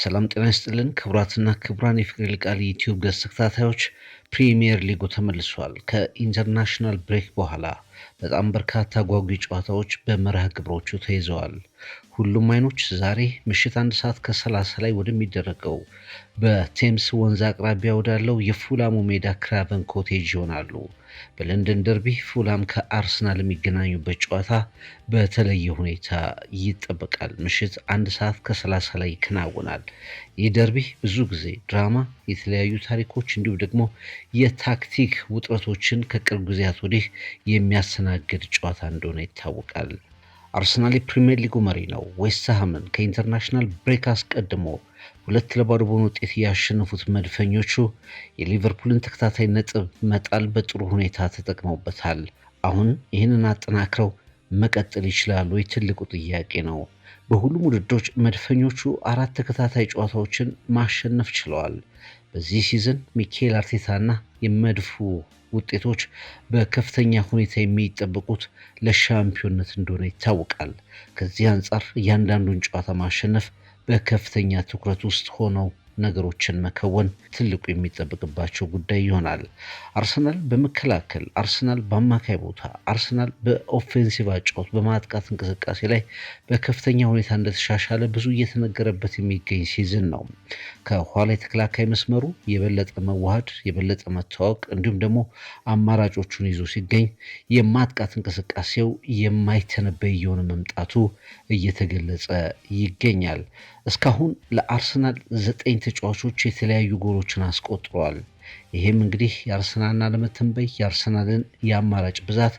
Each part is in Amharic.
ሰላም ጤና ይስጥልን ክቡራትና ክቡራን የፍቅር ይልቃል ዩቲዩብ ገጽ ተከታታዮች ፕሪሚየር ሊጉ ተመልሷል። ከኢንተርናሽናል ብሬክ በኋላ በጣም በርካታ ጓጉ ጨዋታዎች በመርሃ ግብሮቹ ተይዘዋል። ሁሉም አይኖች ዛሬ ምሽት 1 ሰዓት ከ30 ላይ ወደሚደረገው በቴምስ ወንዝ አቅራቢያ ወዳለው የፉላሙ ሜዳ ክራቨን ኮቴጅ ይሆናሉ። በለንደን ደርቢ ፉላም ከአርሰናል የሚገናኙበት ጨዋታ በተለየ ሁኔታ ይጠበቃል። ምሽት 1 ሰዓት ከ30 ላይ ይከናወናል። ይህ ደርቢ ብዙ ጊዜ ድራማ፣ የተለያዩ ታሪኮች እንዲሁም ደግሞ የታክቲክ ውጥረቶችን ከቅርብ ጊዜያት ወዲህ የሚያስተናግድ ጨዋታ እንደሆነ ይታወቃል። አርሰናል የፕሪሚየር ሊጉ መሪ ነው። ዌስትሃምን ከኢንተርናሽናል ብሬክ አስቀድሞ 2-0 በሆነ ውጤት ያሸነፉት መድፈኞቹ የሊቨርፑልን ተከታታይ ነጥብ መጣል በጥሩ ሁኔታ ተጠቅመውበታል። አሁን ይህንን አጠናክረው መቀጠል ይችላሉ? ትልቁ ጥያቄ ነው። በሁሉም ውድድሮች መድፈኞቹ 4 ተከታታይ ጨዋታዎችን ማሸነፍ ችለዋል። በዚህ ሲዝን ሚኬል አርቴታና የመድፉ ውጤቶች በከፍተኛ ሁኔታ የሚጠበቁት ለሻምፒዮንነት እንደሆነ ይታወቃል። ከዚህ አንጻር እያንዳንዱን ጨዋታ ማሸነፍ በከፍተኛ ትኩረት ውስጥ ሆነው ነገሮችን መከወን ትልቁ የሚጠበቅባቸው ጉዳይ ይሆናል። አርሰናል በመከላከል፣ አርሰናል በአማካይ ቦታ፣ አርሰናል በኦፌንሲቭ አጫወት በማጥቃት እንቅስቃሴ ላይ በከፍተኛ ሁኔታ እንደተሻሻለ ብዙ እየተነገረበት የሚገኝ ሲዝን ነው። ከኋላ የተከላካይ መስመሩ የበለጠ መዋሃድ፣ የበለጠ መታወቅ እንዲሁም ደግሞ አማራጮቹን ይዞ ሲገኝ የማጥቃት እንቅስቃሴው የማይተነበይ እየሆነ መምጣቱ እየተገለጸ ይገኛል። እስካሁን ለአርሰናል 9 ተጫዋቾች የተለያዩ ጎሎችን አስቆጥረዋል። ይህም እንግዲህ የአርሰናልን አለመተንበይ፣ የአርሰናልን የአማራጭ ብዛት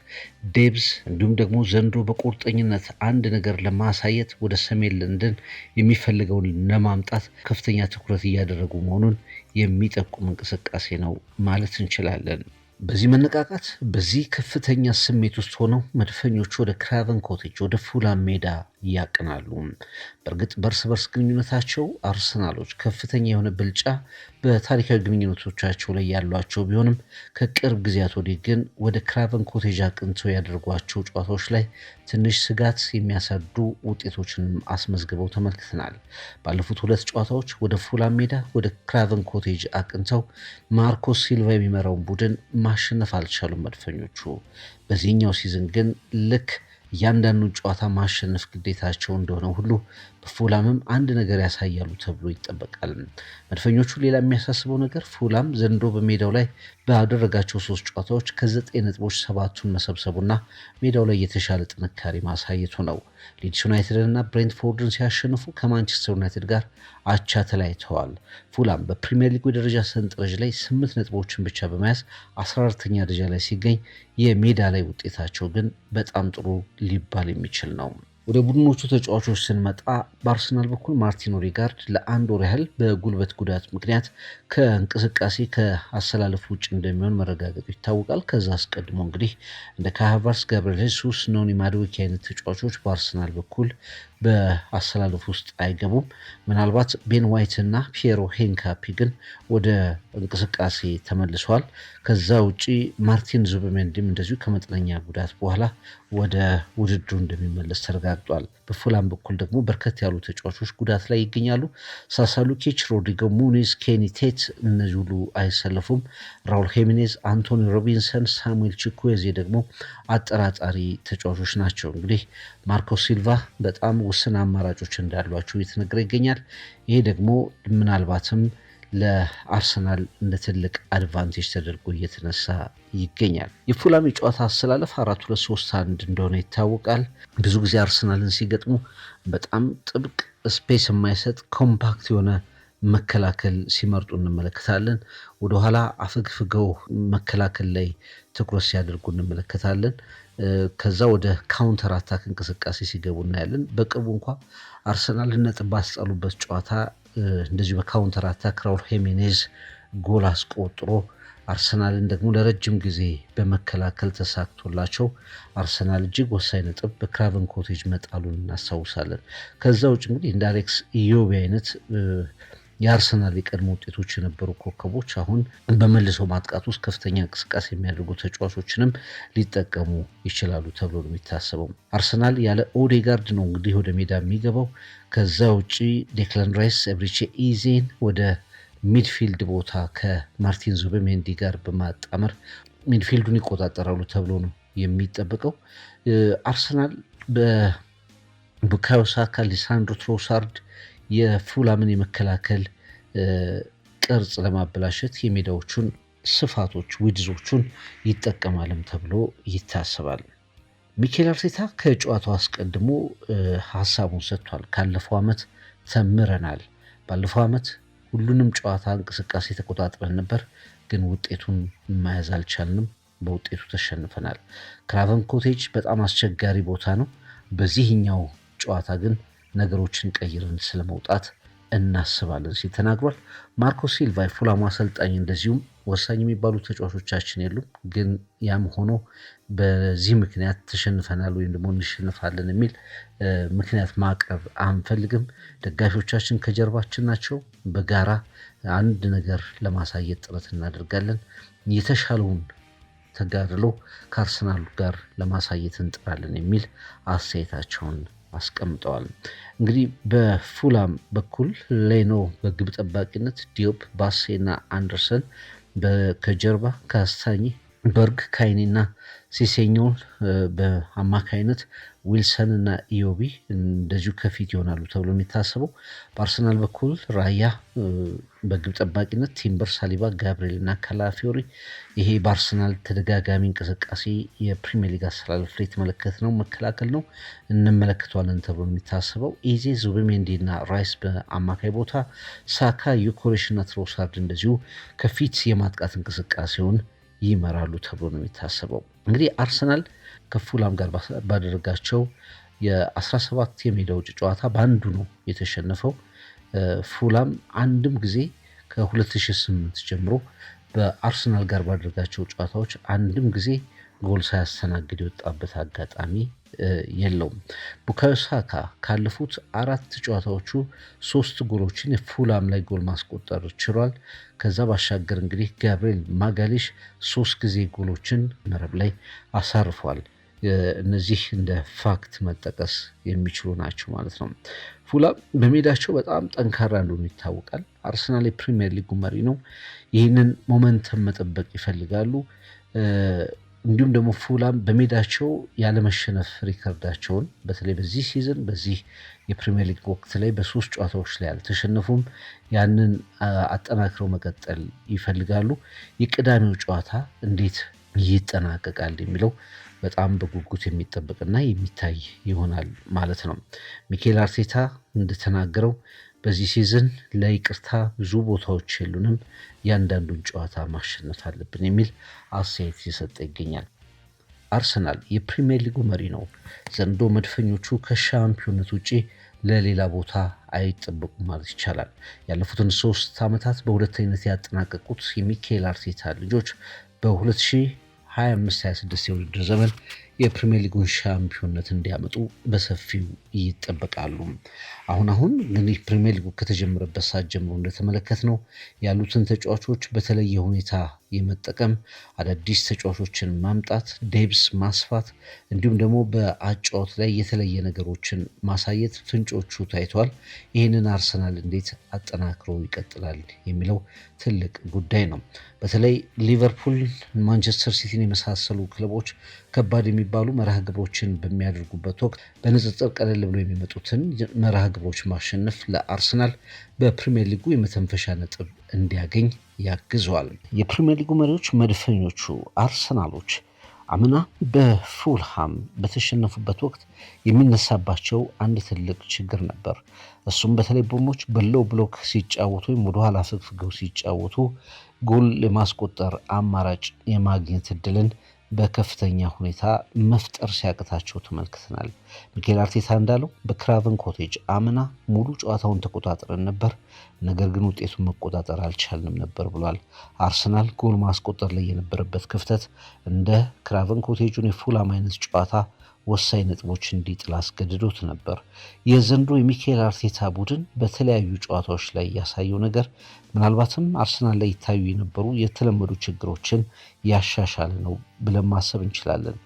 ዴብዝ እንዲሁም ደግሞ ዘንድሮ በቁርጠኝነት አንድ ነገር ለማሳየት ወደ ሰሜን ለንደን የሚፈልገውን ለማምጣት ከፍተኛ ትኩረት እያደረጉ መሆኑን የሚጠቁም እንቅስቃሴ ነው ማለት እንችላለን። በዚህ መነቃቃት፣ በዚህ ከፍተኛ ስሜት ውስጥ ሆነው መድፈኞቹ ወደ ክራቨን ኮቴጅ ወደ ፉላም ሜዳ ያቀናሉ። በእርግጥ በርስ በርስ ግንኙነታቸው አርሰናሎች ከፍተኛ የሆነ ብልጫ በታሪካዊ ግንኙነቶቻቸው ላይ ያሏቸው ቢሆንም ከቅርብ ጊዜያት ወዲህ ግን ወደ ክራቨን ኮቴጅ አቅንተው ያደርጓቸው ጨዋታዎች ላይ ትንሽ ስጋት የሚያሳዱ ውጤቶችን አስመዝግበው ተመልክተናል። ባለፉት 2 ጨዋታዎች ወደ ፉላም ሜዳ ወደ ክራቨን ኮቴጅ አቅንተው ማርኮስ ሲልቫ የሚመራውን ቡድን ማሸነፍ አልቻሉም መድፈኞቹ። በዚህኛው ሲዝን ግን ልክ እያንዳንዱን ጨዋታ ማሸነፍ ግዴታቸው እንደሆነ ሁሉ በፉላምም አንድ ነገር ያሳያሉ ተብሎ ይጠበቃል። መድፈኞቹ ሌላ የሚያሳስበው ነገር ፉላም ዘንድሮ በሜዳው ላይ ባደረጋቸው 3 ጨዋታዎች ከ9 ነጥቦች 7ቱን መሰብሰቡና ሜዳው ላይ የተሻለ ጥንካሬ ማሳየቱ ነው። ሊድስ ዩናይትድና ብሬንትፎርድን ሲያሸንፉ ከማንቸስተር ዩናይትድ ጋር አቻ ተለያይተዋል። ፉላም በፕሪሚየር ሊጉ የደረጃ ሰንጠረዥ ላይ 8 ነጥቦችን ብቻ በመያዝ 14ኛ ደረጃ ላይ ሲገኝ የሜዳ ላይ ውጤታቸው ግን በጣም ጥሩ ሊባል የሚችል ነው። ወደ ቡድኖቹ ተጫዋቾች ስንመጣ በአርሰናል በኩል ማርቲን ኦዴጋርድ ለ1 ወር ያህል በጉልበት ጉዳት ምክንያት ከእንቅስቃሴ ከአሰላለፍ ውጭ እንደሚሆን መረጋገጡ ይታወቃል። ከዛ አስቀድሞ እንግዲህ እንደ ካይ ሃቨርትዝ፣ ጋብሪኤል ሄሱስ፣ ኖኒ ማዱዌኬ አይነት ተጫዋቾች በአርሰናል በኩል በአሰላለፍ ውስጥ አይገቡም። ምናልባት ቤን ዋይት እና ፒየሮ ሄንካፒ ግን ወደ እንቅስቃሴ ተመልሷል። ከዛ ውጪ ማርቲን ዙቢሜንዲም እንደዚሁ ከመጠነኛ ጉዳት በኋላ ወደ ውድድሩ እንደሚመለስ ተረጋግጧል። በፉላም በኩል ደግሞ በርከት ያሉ ተጫዋቾች ጉዳት ላይ ይገኛሉ። ሳሳሉኪች፣ ሮድሪጎ ሙኒዝ፣ ኬኒ ቴት እነዚህ ሁሉ አይሰለፉም። ራውል ሄሚኔዝ፣ አንቶኒ ሮቢንሰን፣ ሳሙኤል ቺኩዌዜ ደግሞ አጠራጣሪ ተጫዋቾች ናቸው። እንግዲህ ማርኮ ሲልቫ በጣም ውስን አማራጮች እንዳሏቸው እየተነገረ ይገኛል። ይሄ ደግሞ ምናልባትም ለአርሰናል እንደ ትልቅ አድቫንቴጅ ተደርጎ እየተነሳ ይገኛል። የፉላም የጨዋታ አሰላለፍ 4-2-3-1 እንደሆነ ይታወቃል። ብዙ ጊዜ አርሰናልን ሲገጥሙ በጣም ጥብቅ ስፔስ የማይሰጥ ኮምፓክት የሆነ መከላከል ሲመርጡ እንመለከታለን። ወደኋላ አፈግፍገው መከላከል ላይ ትኩረት ሲያደርጉ እንመለከታለን። ከዛ ወደ ካውንተር አታክ እንቅስቃሴ ሲገቡ እናያለን። በቅርቡ እንኳ አርሰናል ነጥብ ባስጣሉበት ጨዋታ እንደዚሁ በካውንተር አታክ ራውል ሄሚኔዝ ጎል አስቆጥሮ አርሰናልን ደግሞ ለረጅም ጊዜ በመከላከል ተሳክቶላቸው አርሰናል እጅግ ወሳኝ ነጥብ በክራቨን ኮቴጅ መጣሉን እናስታውሳለን። ከዛ ውጭ እንግዲህ እንደ አሌክስ ኢዮቢ አይነት የአርሰናል የቀድሞ ውጤቶች የነበሩ ኮከቦች አሁን በመልሶ ማጥቃት ውስጥ ከፍተኛ እንቅስቃሴ የሚያደርጉ ተጫዋቾችንም ሊጠቀሙ ይችላሉ ተብሎ ነው የሚታሰበው። አርሰናል ያለ ኦዴጋርድ ነው እንግዲህ ወደ ሜዳ የሚገባው። ከዛ ውጪ ዴክላን ራይስ፣ ኤብሪቼ ኢዜን ወደ ሚድፊልድ ቦታ ከማርቲን ዙቢሜንዲ ጋር በማጣመር ሚድፊልዱን ይቆጣጠራሉ ተብሎ ነው የሚጠበቀው። አርሰናል በቡካዮ ሳካ፣ ሊሳንድሮ ትሮሳርድ የፉላምን የመከላከል ቅርጽ ለማበላሸት የሜዳዎቹን ስፋቶች ዊድዞቹን ይጠቀማልም ተብሎ ይታሰባል። ሚኬል አርቴታ ከጨዋታው አስቀድሞ ሀሳቡን ሰጥቷል። ካለፈው ዓመት ተምረናል። ባለፈው ዓመት ሁሉንም ጨዋታ እንቅስቃሴ ተቆጣጥረን ነበር፣ ግን ውጤቱን መያዝ አልቻልንም። በውጤቱ ተሸንፈናል። ክራቨን ኮቴጅ በጣም አስቸጋሪ ቦታ ነው። በዚህኛው ጨዋታ ግን ነገሮችን ቀይረን ስለመውጣት እናስባለን ሲል ተናግሯል። ማርኮ ሲልቫ የፉላሙ አሰልጣኝ እንደዚሁም ወሳኝ የሚባሉ ተጫዋቾቻችን የሉም፣ ግን ያም ሆኖ በዚህ ምክንያት ተሸንፈናል ወይም ደግሞ እንሸንፋለን የሚል ምክንያት ማቅረብ አንፈልግም። ደጋፊዎቻችን ከጀርባችን ናቸው። በጋራ አንድ ነገር ለማሳየት ጥረት እናደርጋለን። የተሻለውን ተጋድሎ ከአርሰናል ጋር ለማሳየት እንጥራለን የሚል አስተያየታቸውን አስቀምጠዋል። እንግዲህ በፉላም በኩል ሌኖ በግብ ጠባቂነት፣ ዲዮፕ፣ ባሴና አንደርሰን ከጀርባ ካስታኝ፣ በርግ፣ ካይኒና ሴሴኞን በአማካይነት ዊልሰን እና ኢዮቢ እንደዚሁ ከፊት ይሆናሉ ተብሎ የሚታሰበው። በአርሰናል በኩል ራያ በግብ ጠባቂነት፣ ቲምበር፣ ሳሊባ፣ ጋብሪኤል እና ካላፊዮሪ። ይሄ በአርሰናል ተደጋጋሚ እንቅስቃሴ የፕሪሚየር ሊግ አስተላለፍ ላይ የተመለከትነው መከላከል ነው፣ እንመለከተዋለን ተብሎ የሚታሰበው። ኢዜ፣ ዙቢሜንዲ እና ራይስ በአማካይ ቦታ፣ ሳካ፣ ዩኮሬሽ እና ትሮሳርድ እንደዚሁ ከፊት የማጥቃት እንቅስቃሴውን ይመራሉ ተብሎ ነው የሚታሰበው። እንግዲህ አርሰናል ከፉላም ጋር ባደረጋቸው የ17 የሜዳ ውጭ ጨዋታ በአንዱ ነው የተሸነፈው። ፉላም አንድም ጊዜ ከ2008 ጀምሮ በአርሰናል ጋር ባደረጋቸው ጨዋታዎች አንድም ጊዜ ጎል ሳያስተናግድ የወጣበት አጋጣሚ የለውም። ቡካዮ ሳካ ካለፉት 4 ጨዋታዎቹ 3 ጎሎችን የፉላም ላይ ጎል ማስቆጠር ችሏል። ከዛ ባሻገር እንግዲህ ጋብሪኤል ማጋሌሽ 3 ጊዜ ጎሎችን መረብ ላይ አሳርፏል። እነዚህ እንደ ፋክት መጠቀስ የሚችሉ ናቸው ማለት ነው። ፉላም በሜዳቸው በጣም ጠንካራ እንደሆኑ ይታወቃል። አርሰናል የፕሪሚየር ሊጉ መሪ ነው። ይህንን ሞመንተም መጠበቅ ይፈልጋሉ። እንዲሁም ደግሞ ፉላም በሜዳቸው ያለመሸነፍ ሪከርዳቸውን በተለይ በዚህ ሲዝን በዚህ የፕሪሚየር ሊግ ወቅት ላይ በ3 ጨዋታዎች ላይ አልተሸነፉም። ያንን አጠናክረው መቀጠል ይፈልጋሉ። የቅዳሜው ጨዋታ እንዴት ይጠናቀቃል የሚለው በጣም በጉጉት የሚጠበቅና የሚታይ ይሆናል ማለት ነው። ሚኬል አርቴታ እንደተናገረው በዚህ ሲዝን ለይቅርታ ብዙ ቦታዎች የሉንም፣ ያንዳንዱን ጨዋታ ማሸነፍ አለብን የሚል አስተያየት እየሰጠ ይገኛል። አርሰናል የፕሪሚየር ሊጉ መሪ ነው። ዘንድሮ መድፈኞቹ ከሻምፒዮንነት ውጪ ለሌላ ቦታ አይጠበቁም ማለት ይቻላል። ያለፉትን 3 ዓመታት በሁለተኝነት ያጠናቀቁት የሚኬል አርቴታ ልጆች በ2025/26 የውድድር ዘመን የፕሪሚየር ሊጉን ሻምፒዮንነት እንዲያመጡ በሰፊው ይጠበቃሉ። አሁን እንግዲህ ፕሪሚየር ሊጉ ከተጀመረበት ሰዓት ጀምሮ እንደተመለከትነው ያሉትን ተጫዋቾች በተለየ ሁኔታ የመጠቀም አዳዲስ ተጫዋቾችን ማምጣት፣ ዴብስ ማስፋት እንዲሁም ደግሞ በአጫወት ላይ የተለየ ነገሮችን ማሳየት ፍንጮቹ ታይተዋል። ይህንን አርሰናል እንዴት አጠናክሮ ይቀጥላል የሚለው ትልቅ ጉዳይ ነው። በተለይ ሊቨርፑል፣ ማንቸስተር ሲቲን የመሳሰሉ ክለቦች ከባድ የሚባሉ መርሃ ግብሮችን በሚያደርጉበት ወቅት በንጽጽር ቀለል ብሎ የሚመጡትን መርሃ ግብሮች ማሸነፍ ለአርሰናል በፕሪሚየር ሊጉ የመተንፈሻ ነጥብ እንዲያገኝ ያግዘዋል። የፕሪሚየር ሊጉ መሪዎች መድፈኞቹ አርሰናሎች አምና በፉልሃም በተሸነፉበት ወቅት የሚነሳባቸው አንድ ትልቅ ችግር ነበር። እሱም በተለይ ቡድኖች በሎው ብሎክ ሲጫወቱ ወይም ወደኋላ ፍግፍገው ሲጫወቱ ጎል የማስቆጠር አማራጭ የማግኘት እድልን በከፍተኛ ሁኔታ መፍጠር ሲያቅታቸው ተመልክተናል። ሚኬል አርቴታ እንዳለው በክራቨን ኮቴጅ አምና ሙሉ ጨዋታውን ተቆጣጥረን ነበር፣ ነገር ግን ውጤቱን መቆጣጠር አልቻልንም ነበር ብሏል። አርሰናል ጎል ማስቆጠር ላይ የነበረበት ክፍተት እንደ ክራቨን ኮቴጁን የፉላም አይነት ጨዋታ ወሳኝ ነጥቦች እንዲጥል አስገድዶት ነበር። የዘንድሮ የሚኬል አርቴታ ቡድን በተለያዩ ጨዋታዎች ላይ ያሳየው ነገር ምናልባትም አርሰናል ላይ ይታዩ የነበሩ የተለመዱ ችግሮችን ያሻሻለ ነው ብለን ማሰብ እንችላለን።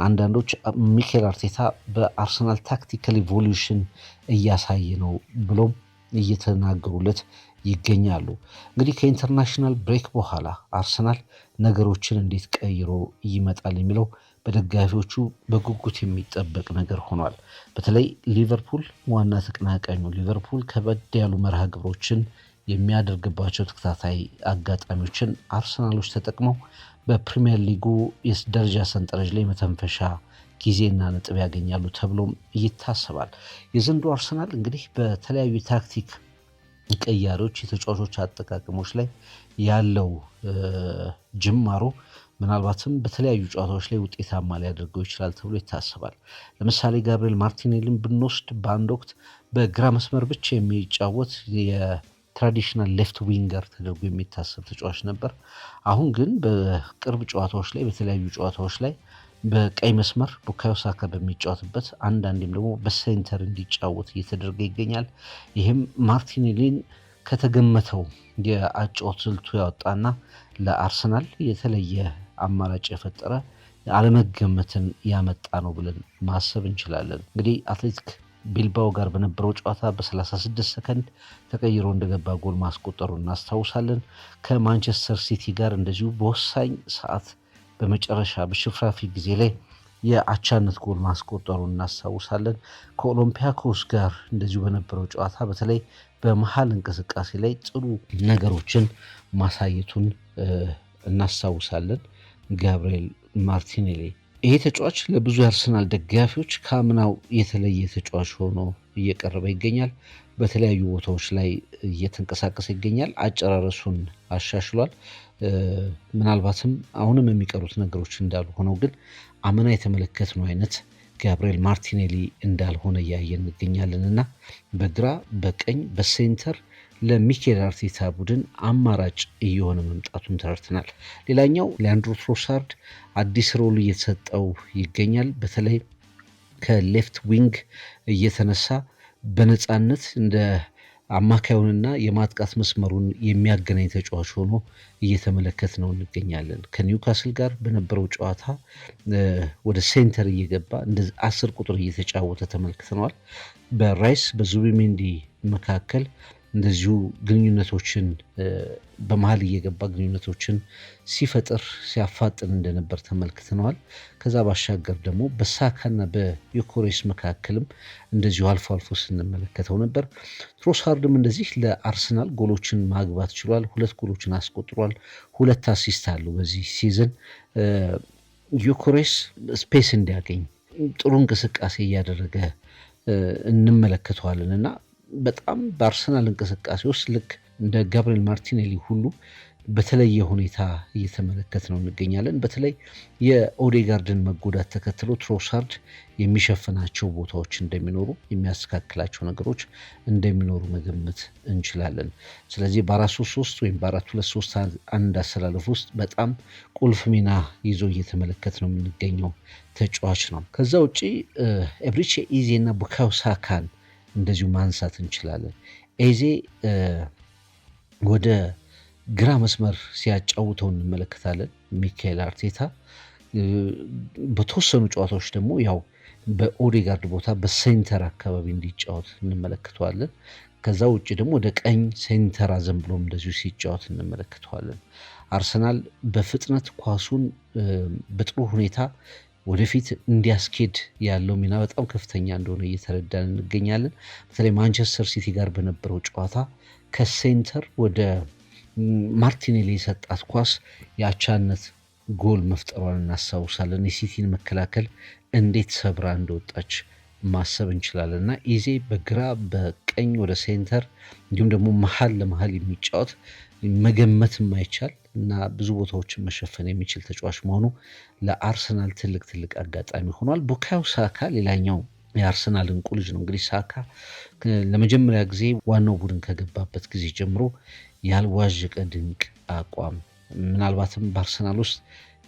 አንዳንዶች ሚኬል አርቴታ በአርሰናል ታክቲካል ኢቮሉሽን እያሳየ ነው ብሎም እየተናገሩለት ይገኛሉ። እንግዲህ ከኢንተርናሽናል ብሬክ በኋላ አርሰናል ነገሮችን እንዴት ቀይሮ ይመጣል የሚለው በደጋፊዎቹ በጉጉት የሚጠበቅ ነገር ሆኗል። በተለይ ሊቨርፑል ዋና ተቀናቃኙ ሊቨርፑል ከበድ ያሉ መርሃ ግብሮችን የሚያደርግባቸው ተከታታይ አጋጣሚዎችን አርሰናሎች ተጠቅመው በፕሪሚየር ሊጉ የደረጃ ሰንጠረዥ ላይ መተንፈሻ ጊዜና ነጥብ ያገኛሉ ተብሎም ይታሰባል። የዘንድሮ አርሰናል እንግዲህ በተለያዩ ታክቲክ ቀያሪዎች የተጫዋቾች አጠቃቀሞች ላይ ያለው ጅማሮ ምናልባትም በተለያዩ ጨዋታዎች ላይ ውጤታማ ሊያደርገው ይችላል ተብሎ ይታሰባል። ለምሳሌ ጋብሪኤል ማርቲኔሊን ብንወስድ በአንድ ወቅት በግራ መስመር ብቻ የሚጫወት የትራዲሽናል ሌፍት ዊንገር ተደርጎ የሚታሰብ ተጫዋች ነበር። አሁን ግን በቅርብ ጨዋታዎች ላይ በተለያዩ ጨዋታዎች ላይ በቀይ መስመር ቡካዮ ሳካ በሚጫወትበት አንዳንዴም ደግሞ በሴንተር እንዲጫወት እየተደረገ ይገኛል። ይህም ማርቲኔሊን ከተገመተው የአጨዋወት ስልቱ ያወጣና ለአርሰናል የተለየ አማራጭ የፈጠረ አለመገመትን ያመጣ ነው ብለን ማሰብ እንችላለን። እንግዲህ አትሌቲክ ቢልባኦ ጋር በነበረው ጨዋታ በ36 ሰከንድ ተቀይሮ እንደገባ ጎል ማስቆጠሩ እናስታውሳለን። ከማንቸስተር ሲቲ ጋር እንደዚሁ በወሳኝ ሰዓት በመጨረሻ በሽፍራፊ ጊዜ ላይ የአቻነት ጎል ማስቆጠሩን እናስታውሳለን። ከኦሎምፒያኮስ ጋር እንደዚሁ በነበረው ጨዋታ በተለይ በመሀል እንቅስቃሴ ላይ ጥሩ ነገሮችን ማሳየቱን እናስታውሳለን። ጋብሪኤል ማርቲኔሊ ይሄ ተጫዋች ለብዙ የአርሰናል ደጋፊዎች ከአምናው የተለየ ተጫዋች ሆኖ እየቀረበ ይገኛል። በተለያዩ ቦታዎች ላይ እየተንቀሳቀሰ ይገኛል። አጨራረሱን አሻሽሏል። ምናልባትም አሁንም የሚቀሩት ነገሮች እንዳሉ ሆነው ግን አምና የተመለከትነው አይነት ጋብሪኤል ማርቲኔሊ እንዳልሆነ እያየን እንገኛለን እና በግራ በቀኝ በሴንተር ለሚኬል አርቴታ ቡድን አማራጭ እየሆነ መምጣቱን ተረድተናል። ሌላኛው ሊያንድሮ ትሮሳርድ አዲስ ሮል እየተሰጠው ይገኛል። በተለይ ከሌፍት ዊንግ እየተነሳ በነፃነት እንደ አማካዩንና የማጥቃት መስመሩን የሚያገናኝ ተጫዋች ሆኖ እየተመለከት ነው እንገኛለን። ከኒውካስል ጋር በነበረው ጨዋታ ወደ ሴንተር እየገባ እንደ 10 ቁጥር እየተጫወተ ተመልክተነዋል። በራይስ በዙቢሜንዲ መካከል እንደዚሁ ግንኙነቶችን በመሀል እየገባ ግንኙነቶችን ሲፈጥር ሲያፋጥን እንደነበር ተመልክተነዋል። ከዛ ባሻገር ደግሞ በሳካና በዮኬሬስ መካከልም እንደዚሁ አልፎ አልፎ ስንመለከተው ነበር። ትሮሳርድም እንደዚህ ለአርሰናል ጎሎችን ማግባት ችሏል። 2 ጎሎችን አስቆጥሯል። 2 አሲስት አለው በዚህ ሲዝን። ዮኬሬስ ስፔስ እንዲያገኝ ጥሩ እንቅስቃሴ እያደረገ እንመለከተዋለን እና በጣም በአርሰናል እንቅስቃሴ ውስጥ ልክ እንደ ጋብሪኤል ማርቲኔሊ ሁሉ በተለየ ሁኔታ እየተመለከት ነው እንገኛለን። በተለይ የኦዴጋርድን መጎዳት ተከትሎ ትሮሳርድ የሚሸፍናቸው ቦታዎች እንደሚኖሩ የሚያስተካክላቸው ነገሮች እንደሚኖሩ መገመት እንችላለን። ስለዚህ በ4-3-3 ወይም በ4-2-3-1 አሰላለፍ ውስጥ በጣም ቁልፍ ሚና ይዞ እየተመለከት ነው የምንገኘው ተጫዋች ነው። ከዛ ውጭ ኤብሪቼ ኢዜ እና ቡካዮ ሳካን እንደዚሁ ማንሳት እንችላለን። ኤዜ ወደ ግራ መስመር ሲያጫውተው እንመለከታለን ሚኬል አርቴታ። በተወሰኑ ጨዋታዎች ደግሞ ያው በኦዴጋርድ ቦታ በሴንተር አካባቢ እንዲጫወት እንመለከተዋለን። ከዛ ውጭ ደግሞ ወደ ቀኝ ሴንተር አዘንብሎም እንደዚሁ ሲጫወት እንመለከተዋለን። አርሰናል በፍጥነት ኳሱን በጥሩ ሁኔታ ወደፊት እንዲያስኬድ ያለው ሚና በጣም ከፍተኛ እንደሆነ እየተረዳን እንገኛለን። በተለይ ማንቸስተር ሲቲ ጋር በነበረው ጨዋታ ከሴንተር ወደ ማርቲኔሊ የሰጣት ኳስ የአቻነት ጎል መፍጠሯን እናስታውሳለን። የሲቲን መከላከል እንዴት ሰብራ እንደወጣች ማሰብ እንችላለን እና ኢዜ በግራ በቀኝ ወደ ሴንተር እንዲሁም ደግሞ መሀል ለመሀል የሚጫወት መገመት የማይቻል እና ብዙ ቦታዎችን መሸፈን የሚችል ተጫዋች መሆኑ ለአርሰናል ትልቅ አጋጣሚ ሆኗል። ቡካዮ ሳካ ሌላኛው የአርሰናል እንቁ ልጅ ነው። እንግዲህ ሳካ ለመጀመሪያ ጊዜ ዋናው ቡድን ከገባበት ጊዜ ጀምሮ ያልዋዠቀ ድንቅ አቋም ምናልባትም በአርሰናል ውስጥ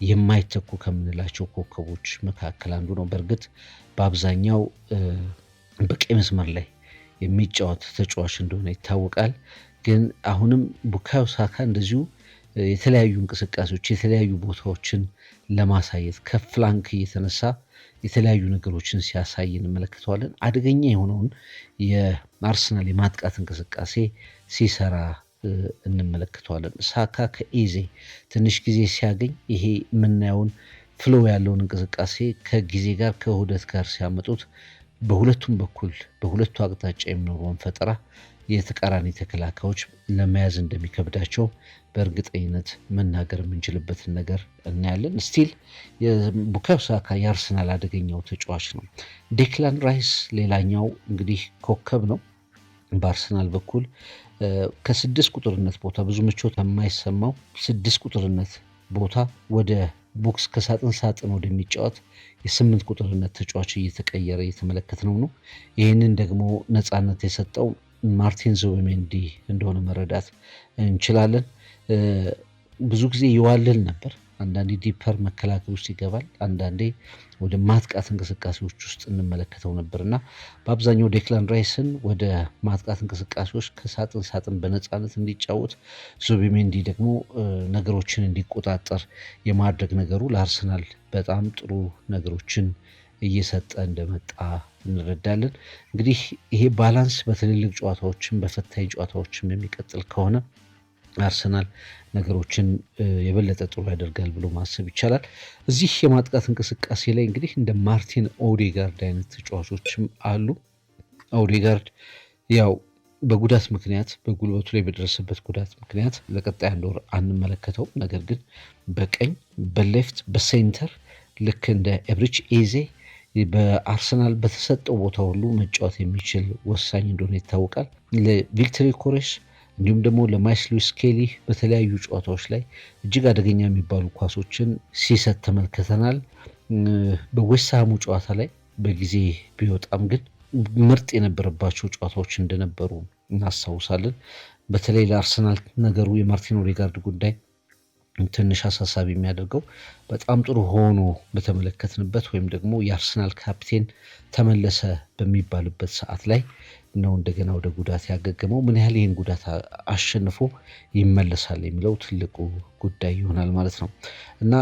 የማይተኩ ከምንላቸው ኮከቦች መካከል አንዱ ነው። በእርግጥ በአብዛኛው በቀይ መስመር ላይ የሚጫወት ተጫዋች እንደሆነ ይታወቃል። ግን አሁንም ቡካዮ ሳካ እንደዚሁ የተለያዩ እንቅስቃሴዎች የተለያዩ ቦታዎችን ለማሳየት ከፍላንክ እየተነሳ የተለያዩ ነገሮችን ሲያሳይ እንመለከተዋለን። አደገኛ የሆነውን የአርሰናል የማጥቃት እንቅስቃሴ ሲሰራ እንመለከተዋለን። ሳካ ከኢዜ ትንሽ ጊዜ ሲያገኝ ይሄ የምናየውን ፍሎ ያለውን እንቅስቃሴ ከጊዜ ጋር ከውህደት ጋር ሲያመጡት በሁለቱም በኩል በሁለቱ አቅጣጫ የሚኖረውን ፈጠራ የተቃራኒ ተከላካዮች ለመያዝ እንደሚከብዳቸው በእርግጠኝነት መናገር የምንችልበትን ነገር እናያለን። ስቲል የቡካዮ ሳካ የአርሰናል አደገኛው ተጫዋች ነው። ዴክላን ራይስ ሌላኛው እንግዲህ ኮከብ ነው። በአርሰናል በኩል ከ6 ቁጥርነት ቦታ ብዙ ምቾት የማይሰማው 6 ቁጥርነት ቦታ ወደ ቦክስ ከሳጥን ሳጥን ወደሚጫወት የ8 ቁጥርነት ተጫዋች እየተቀየረ እየተመለከትነው ነው። ይህንን ደግሞ ነፃነት የሰጠው ማርቲን ዙቢሜንዲ እንደሆነ መረዳት እንችላለን። ብዙ ጊዜ ይዋልል ነበር። አንዳንዴ ዲፐር መከላከል ውስጥ ይገባል፣ አንዳንዴ ወደ ማጥቃት እንቅስቃሴዎች ውስጥ እንመለከተው ነበር እና በአብዛኛው ዴክላን ራይስን ወደ ማጥቃት እንቅስቃሴዎች ከሳጥን ሳጥን በነፃነት እንዲጫወት፣ ዙቢሜንዲ ደግሞ ነገሮችን እንዲቆጣጠር የማድረግ ነገሩ ለአርሰናል በጣም ጥሩ ነገሮችን እየሰጠ እንደመጣ እንረዳለን። እንግዲህ ይሄ ባላንስ በትልልቅ ጨዋታዎችም በፈታኝ ጨዋታዎችም የሚቀጥል ከሆነ አርሰናል ነገሮችን የበለጠ ጥሩ ያደርጋል ብሎ ማሰብ ይቻላል። እዚህ የማጥቃት እንቅስቃሴ ላይ እንግዲህ እንደ ማርቲን ኦዴጋርድ አይነት ተጫዋቾችም አሉ። ኦዴጋርድ ያው በጉዳት ምክንያት በጉልበቱ ላይ በደረሰበት ጉዳት ምክንያት ለቀጣይ 1 ወር አንመለከተው። ነገር ግን በቀኝ በሌፍት በሴንተር ልክ እንደ ኤብሪች ኤዜ በአርሰናል በተሰጠው ቦታ ሁሉ መጫወት የሚችል ወሳኝ እንደሆነ ይታወቃል። ለቪክቶሪ ኮሬስ እንዲሁም ደግሞ ለማይልስ ሉዊስ ስኬሊ በተለያዩ ጨዋታዎች ላይ እጅግ አደገኛ የሚባሉ ኳሶችን ሲሰጥ ተመልክተናል። በዌስትሃሙ ጨዋታ ላይ በጊዜ ቢወጣም ግን ምርጥ የነበረባቸው ጨዋታዎች እንደነበሩ እናስታውሳለን። በተለይ ለአርሰናል ነገሩ የማርቲን ኦዴጋርድ ጉዳይ ትንሽ አሳሳቢ የሚያደርገው በጣም ጥሩ ሆኖ በተመለከትንበት ወይም ደግሞ የአርሰናል ካፕቴን ተመለሰ በሚባልበት ሰዓት ላይ ነው እንደገና ወደ ጉዳት ያገገመው። ምን ያህል ይህን ጉዳት አሸንፎ ይመለሳል የሚለው ትልቁ ጉዳይ ይሆናል ማለት ነው እና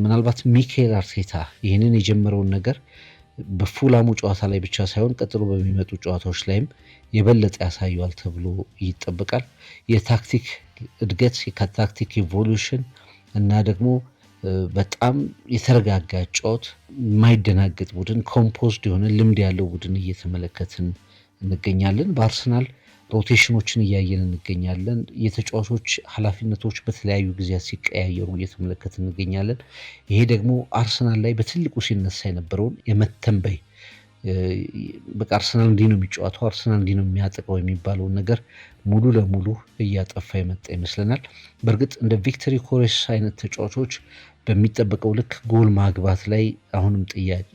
ምናልባት ሚኬል አርቴታ ይህንን የጀመረውን ነገር በፉላሙ ጨዋታ ላይ ብቻ ሳይሆን ቀጥሎ በሚመጡ ጨዋታዎች ላይም የበለጠ ያሳየዋል ተብሎ ይጠበቃል። የታክቲክ እድገት ከታክቲክ ኢቮሉሽን እና ደግሞ በጣም የተረጋጋ ጨዋታ የማይደናገጥ ቡድን ኮምፖዝድ የሆነ ልምድ ያለው ቡድን እየተመለከትን እንገኛለን። በአርሰናል ሮቴሽኖችን እያየን እንገኛለን። የተጫዋቾች ኃላፊነቶች በተለያዩ ጊዜያት ሲቀያየሩ እየተመለከትን እንገኛለን። ይሄ ደግሞ አርሰናል ላይ በትልቁ ሲነሳ የነበረውን የመተንበይ በቃ አርሰናል እንዲህ ነው የሚጫወተው፣ አርሰናል እንዲህ ነው የሚያጠቃው የሚባለውን ነገር ሙሉ ለሙሉ እያጠፋ የመጣ ይመስለናል። በእርግጥ እንደ ቪክቶሪ ኮሬስ አይነት ተጫዋቾች በሚጠበቀው ልክ ጎል ማግባት ላይ አሁንም ጥያቄ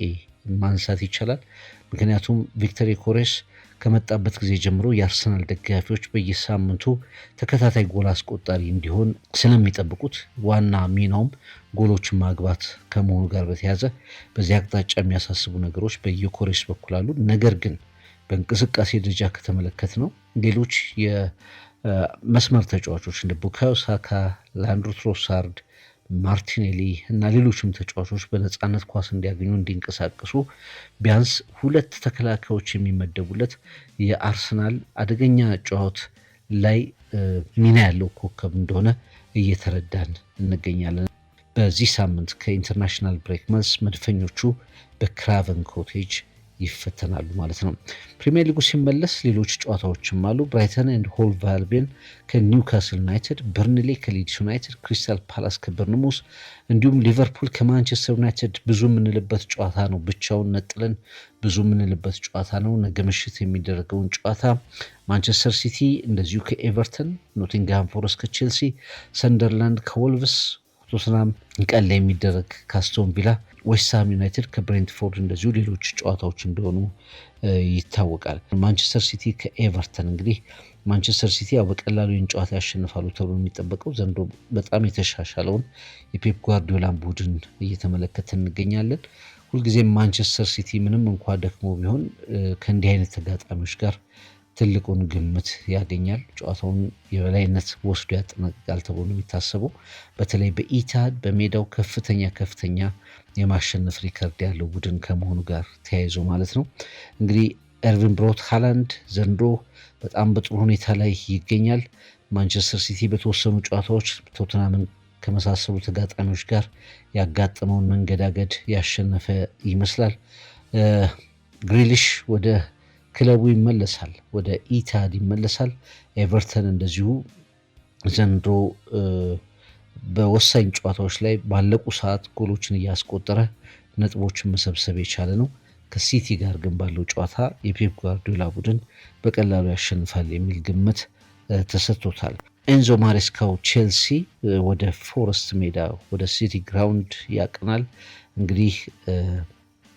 ማንሳት ይቻላል። ምክንያቱም ቪክቶሪ ኮሬስ ከመጣበት ጊዜ ጀምሮ የአርሰናል ደጋፊዎች በየሳምንቱ ተከታታይ ጎል አስቆጣሪ እንዲሆን ስለሚጠብቁት ዋና ሚናውም ጎሎችን ማግባት ከመሆኑ ጋር በተያያዘ በዚህ አቅጣጫ የሚያሳስቡ ነገሮች በየኮሬስ በኩል አሉ። ነገር ግን በእንቅስቃሴ ደረጃ ከተመለከት ነው ሌሎች የመስመር ተጫዋቾች እንደ ቡካዮ ሳካ፣ ላንድሮ ትሮሳርድ፣ ማርቲኔሊ እና ሌሎችም ተጫዋቾች በነፃነት ኳስ እንዲያገኙ እንዲንቀሳቀሱ ቢያንስ 2 ተከላካዮች የሚመደቡለት የአርሰናል አደገኛ ጨዋታ ላይ ሚና ያለው ኮከብ እንደሆነ እየተረዳን እንገኛለን። በዚህ ሳምንት ከኢንተርናሽናል ብሬክ መልስ መድፈኞቹ በክራቨን ኮቴጅ ይፈተናሉ ማለት ነው። ፕሪሚየር ሊጉ ሲመለስ ሌሎች ጨዋታዎችም አሉ። ብራይተን ኤንድ ሆቭ አልቢዮን ከኒውካስል ዩናይትድ፣ በርንሌ ከሊድስ ዩናይትድ፣ ክሪስታል ፓላስ ከበርንሙስ እንዲሁም ሊቨርፑል ከማንቸስተር ዩናይትድ ብዙ የምንልበት ጨዋታ ነው። ብቻውን ነጥለን ብዙ የምንልበት ጨዋታ ነው። ነገ ምሽት የሚደረገውን ጨዋታ ማንቸስተር ሲቲ እንደዚሁ ከኤቨርተን፣ ኖቲንግሃም ፎረስት ከቼልሲ፣ ሰንደርላንድ ከወልቭስ፣ ቶተንሃም ቀን ላይ የሚደረግ ካስቶን ቪላ፣ ዌስትሃም ዩናይትድ ከብሬንትፎርድ እንደዚሁ ሌሎች ጨዋታዎች እንደሆኑ ይታወቃል። ማንቸስተር ሲቲ ከኤቨርተን እንግዲህ ማንቸስተር ሲቲ ያው በቀላሉ ይህን ጨዋታ ያሸንፋሉ ተብሎ የሚጠበቀው ዘንድሮ በጣም የተሻሻለውን የፔፕ ጓርዲዮላን ቡድን እየተመለከትን እንገኛለን። ሁልጊዜም ማንቸስተር ሲቲ ምንም እንኳ ደክሞ ቢሆን ከእንዲህ አይነት ተጋጣሚዎች ጋር ትልቁን ግምት ያገኛል። ጨዋታውን የበላይነት ወስዶ ያጠናቅቃል ተብሎ ነው የሚታሰበው። በተለይ በኢቲሃድ በሜዳው ከፍተኛ የማሸነፍ ሪከርድ ያለው ቡድን ከመሆኑ ጋር ተያይዞ ማለት ነው። እንግዲህ ኤርቪን ብሮት ሃላንድ ዘንድሮ በጣም በጥሩ ሁኔታ ላይ ይገኛል። ማንቸስተር ሲቲ በተወሰኑ ጨዋታዎች ቶትናምን ከመሳሰሉ ተጋጣሚዎች ጋር ያጋጠመውን መንገዳገድ ያሸነፈ ይመስላል። ግሪሊሽ ወደ ክለቡ ይመለሳል፣ ወደ ኢቲሃድ ይመለሳል። ኤቨርተን እንደዚሁ ዘንድሮ በወሳኝ ጨዋታዎች ላይ ባለቁ ሰዓት ጎሎችን እያስቆጠረ ነጥቦችን መሰብሰብ የቻለ ነው። ከሲቲ ጋር ግን ባለው ጨዋታ የፔፕ ጓርዲዮላ ቡድን በቀላሉ ያሸንፋል የሚል ግምት ተሰጥቶታል። ኤንዞ ማሬስካው ቼልሲ ወደ ፎረስት ሜዳ ወደ ሲቲ ግራውንድ ያቀናል። እንግዲህ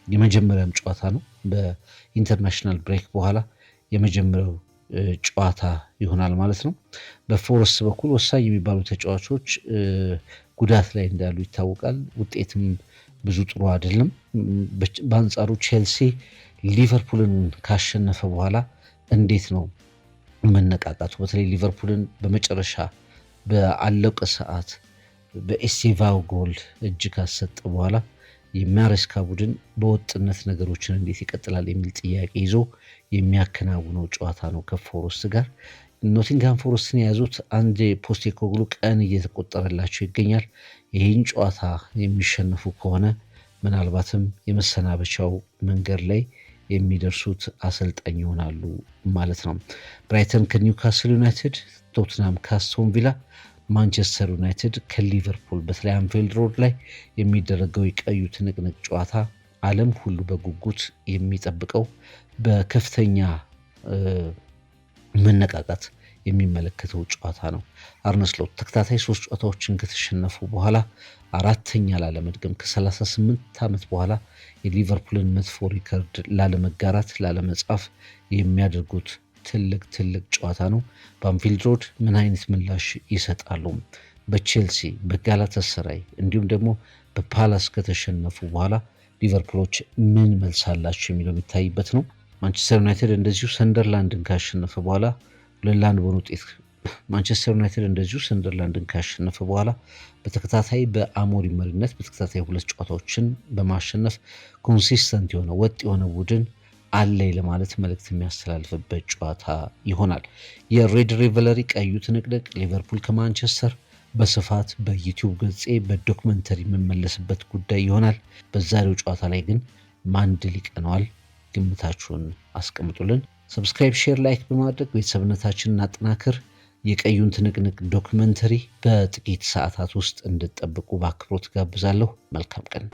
የመጀመሪያም ጨዋታ ነው። በኢንተርናሽናል ብሬክ በኋላ የመጀመሪያው ጨዋታ ይሆናል ማለት ነው። በፎረስት በኩል ወሳኝ የሚባሉ ተጫዋቾች ጉዳት ላይ እንዳሉ ይታወቃል። ውጤትም ብዙ ጥሩ አይደለም። በአንጻሩ ቼልሲ ሊቨርፑልን ካሸነፈ በኋላ እንዴት ነው መነቃቃቱ? በተለይ ሊቨርፑልን በመጨረሻ በአለቀ ሰዓት በኤስቴቫኦ ጎል እጅ ካሰጠ በኋላ የማሬስካ ቡድን በወጥነት ነገሮችን እንዴት ይቀጥላል የሚል ጥያቄ ይዞ የሚያከናውነው ጨዋታ ነው ከፎረስት ጋር። ኖቲንግሃም ፎረስትን የያዙት አንድ ፖስቴኮግሉ ቀን እየተቆጠረላቸው ይገኛል። ይህን ጨዋታ የሚሸነፉ ከሆነ ምናልባትም የመሰናበቻው መንገድ ላይ የሚደርሱት አሰልጣኝ ይሆናሉ ማለት ነው። ብራይተን ከኒውካስል ዩናይትድ፣ ቶትናም ከአስቶን ቪላ፣ ማንቸስተር ዩናይትድ ከሊቨርፑል በተለይ አንፊልድ ሮድ ላይ የሚደረገው የቀዩ ትንቅንቅ ጨዋታ ዓለም ሁሉ በጉጉት የሚጠብቀው በከፍተኛ መነቃቃት የሚመለከተው ጨዋታ ነው። አርነ ስሎት ተከታታይ 3 ጨዋታዎችን ከተሸነፉ በኋላ አራተኛ ላለመድገም ከ38 ዓመት በኋላ የሊቨርፑልን መጥፎ ሪከርድ ላለመጋራት ላለመጻፍ የሚያደርጉት ትልቅ ጨዋታ ነው። በአንፊልድ ሮድ ምን አይነት ምላሽ ይሰጣሉ? በቼልሲ በጋላታሳራይ እንዲሁም ደግሞ በፓላስ ከተሸነፉ በኋላ ሊቨርፑሎች ምን መልስ አላቸው የሚለው የሚታይበት ነው። ማንቸስተር ዩናይትድ እንደዚሁ ሰንደርላንድን ካሸነፈ በኋላ 2-1 በሆነ ውጤት ማንቸስተር ዩናይትድ እንደዚሁ ሰንደርላንድን ካሸነፈ በኋላ በተከታታይ በአሞሪም መሪነት በተከታታይ 2 ጨዋታዎችን በማሸነፍ ኮንሲስተንት የሆነ ወጥ የሆነ ቡድን አለይ ለማለት መልእክት የሚያስተላልፍበት ጨዋታ ይሆናል። የሬድ ሪቨለሪ ቀዩ ትንቅንቅ ሊቨርፑል ከማንቸስተር በስፋት በዩቲዩብ ገጼ በዶክመንተሪ የምመለስበት ጉዳይ ይሆናል። በዛሬው ጨዋታ ላይ ግን ማን ድል ይቀነዋል? ግምታችሁን አስቀምጡልን። ሰብስክራይብ፣ ሼር፣ ላይክ በማድረግ ቤተሰብነታችንን አጠናክር። የቀዩን ትንቅንቅ ዶክመንተሪ በጥቂት ሰዓታት ውስጥ እንድትጠብቁ በአክብሮት ጋብዛለሁ። መልካም ቀን።